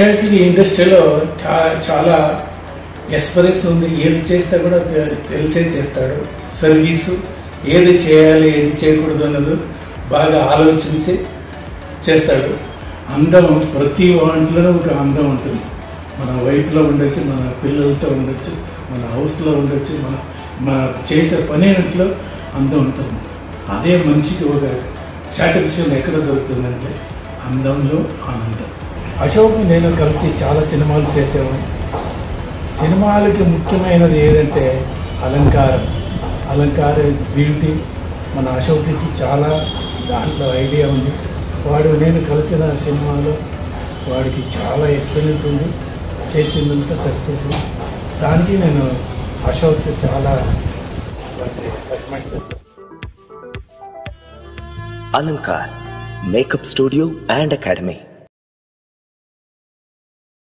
అక్షయ్కి ఇండస్ట్రీలో చాలా ఎక్స్పీరియన్స్ ఉంది. ఏది చేస్తే కూడా తెలిసే చేస్తాడు. సర్వీసు ఏది చేయాలి ఏది చేయకూడదు అన్నది బాగా ఆలోచించి చేస్తాడు. అందం ప్రతి వాంట్లోనూ ఒక అందం ఉంటుంది. మన వైఫ్లో ఉండొచ్చు, మన పిల్లలతో ఉండొచ్చు, మన హౌస్లో ఉండొచ్చు, మన చేసే పని ఇంట్లో అందం ఉంటుంది. అదే మనిషికి ఒక సాటిస్ఫాక్షన్ ఎక్కడ దొరుకుతుందంటే అందంలో ఆనందం. అశోక్ నేను కలిసి చాలా సినిమాలు చేసేవాడిని. సినిమాలకి ముఖ్యమైనది ఏదంటే అలంకారం. అలంకారం ఇస్ బ్యూటీ. మన అశోక్కి చాలా దాంట్లో ఐడియా ఉంది. నేను కలిసిన సినిమాలో వాడికి చాలా ఎక్స్పీరియన్స్ ఉంది. చేసిందంతా సక్సెస్. దానికి నేను అశోక్కి చాలా రికమెండ్ చేస్తాను. Alankar Makeup Studio and Academy.